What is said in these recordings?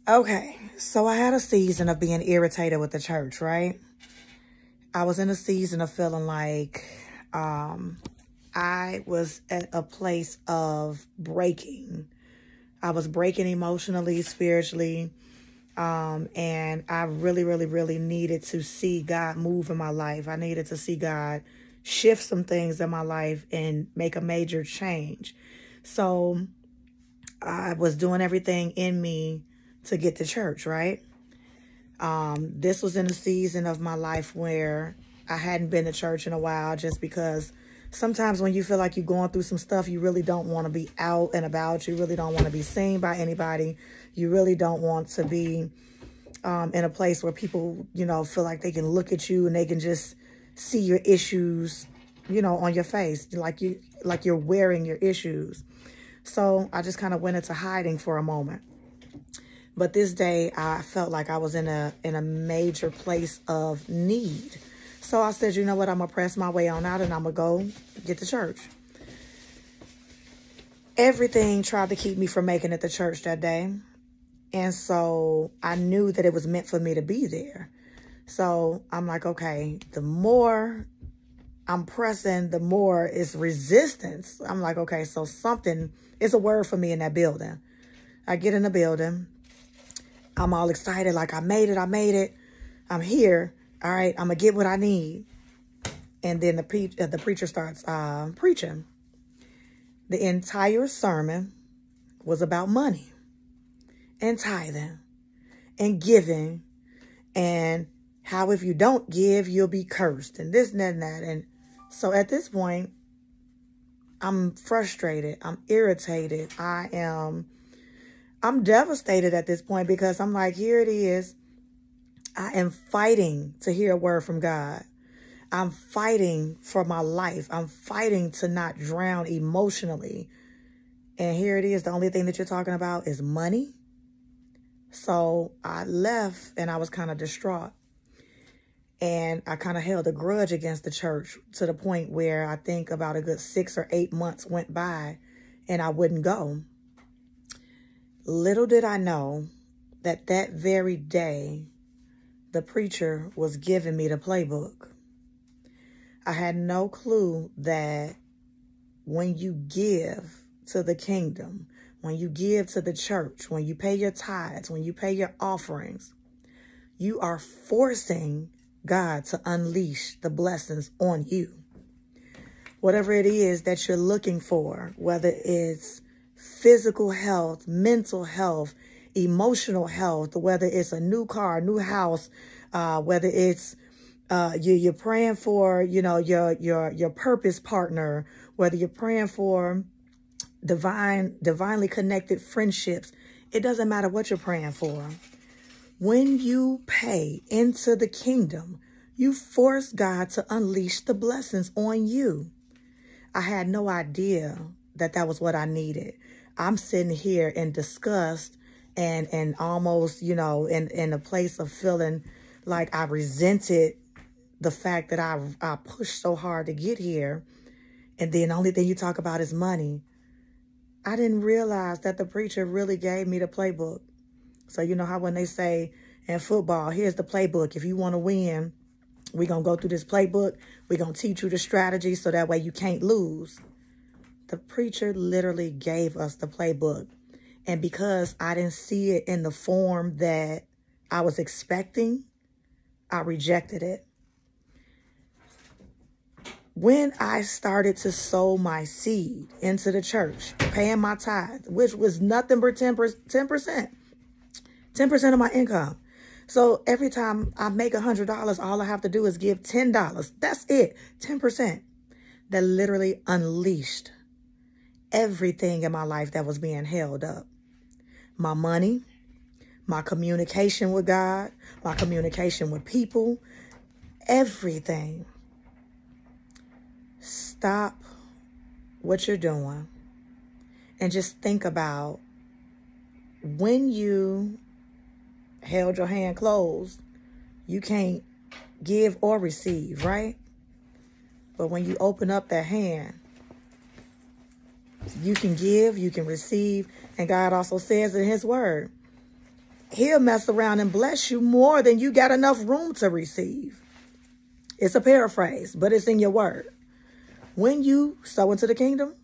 Okay, so I had a season of being irritated with the church, right? I was in a season of feeling like I was at a place of breaking. I was breaking emotionally, spiritually, and I really, really, really needed to see God move in my life. I needed to see God shift some things in my life and make a major change. So I was doing everything in me to get to church, right? This was in a season of my life where I hadn't been to church in a while, just because sometimes when you feel like you're going through some stuff, you really don't want to be out and about. You really don't want to be seen by anybody. You really don't want to be in a place where people, feel like they can look at you and they can just see your issues, on your face, like you're wearing your issues. So I just kind of went into hiding for a moment. But this day, I felt like I was in a major place of need. So I said, you know what, I'm going to press my way on out and I'm going to go get to church. Everything tried to keep me from making it to church that day. And so I knew that it was meant for me to be there. So I'm like, okay, the more I'm pressing, the more it's resistance. I'm like, okay, so something is a word for me in that building. I get in the building. I'm all excited, like I made it. I'm here. All right, I'm going to get what I need. And then the preacher starts preaching. The entire sermon was about money and tithing and giving and how if you don't give, you'll be cursed and this and that and that. And so at this point, I'm frustrated. I'm irritated. I'm devastated at this point because I'm like, here it is. I am fighting to hear a word from God. I'm fighting for my life. I'm fighting to not drown emotionally. And here it is. The only thing that you're talking about is money. So I left and I was kind of distraught. And I kind of held a grudge against the church to the point where I think about a good 6 or 8 months went by and I wouldn't go. Little did I know that that very day, the preacher was giving me the playbook. I had no clue that when you give to the kingdom, when you give to the church, when you pay your tithes, when you pay your offerings, you are forcing God to unleash the blessings on you. Whatever it is that you're looking for, whether it's physical health, mental health, emotional health, whether it's a new car, new house, whether it's you're praying for, your purpose partner, whether you're praying for divinely connected friendships, it doesn't matter what you're praying for. When you pay into the kingdom, you force God to unleash the blessings on you. I had no idea that that was what I needed. I'm sitting here in disgust and almost, in a place of feeling like I resented the fact that I pushed so hard to get here. And then the only thing you talk about is money. I didn't realize that the preacher really gave me the playbook. So you know how when they say in football, here's the playbook. If you want to win, we're going to go through this playbook. We're going to teach you the strategy so that way you can't lose. The preacher literally gave us the playbook. And because I didn't see it in the form that I was expecting, I rejected it. When I started to sow my seed into the church, paying my tithe, which was nothing but 10%. 10% of my income. So every time I make $100, all I have to do is give $10. That's it. 10%. That literally unleashed everything in my life that was being held up. My money, my communication with God, my communication with people, everything. Stop what you're doing and just think about when you held your hand closed, you can't give or receive, right? But when you open up that hand, you can give, you can receive. And God also says in his word, he'll mess around and bless you more than you got enough room to receive. It's a paraphrase, but it's in your word. When you sow into the kingdom,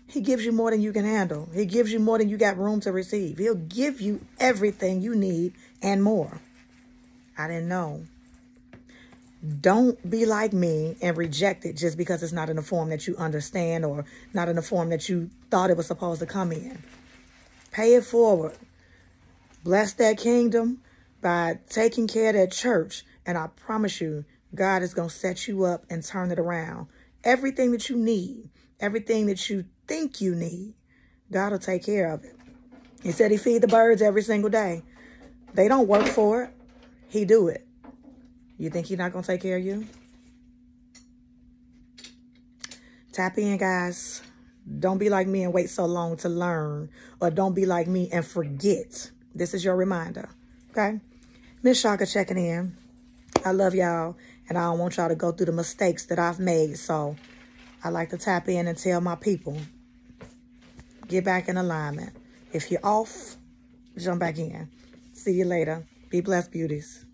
he gives you more than you can handle. He gives you more than you got room to receive. He'll give you everything you need and more. I didn't know. Don't be like me and reject it just because it's not in the form that you understand or not in the form that you thought it was supposed to come in. Pay it forward. Bless that kingdom by taking care of that church. And I promise you, God is going to set you up and turn it around. Everything that you need, everything that you think you need, God will take care of it. He said he feed the birds every single day. They don't work for it. He do it. You think he's not going to take care of you? Tap in, guys. Don't be like me and wait so long to learn. Or don't be like me and forget. This is your reminder. Okay? Miss Shaka checking in. I love y'all. And I don't want y'all to go through the mistakes that I've made. So I like to tap in and tell my people, get back in alignment. If you're off, jump back in. See you later. Be blessed, beauties.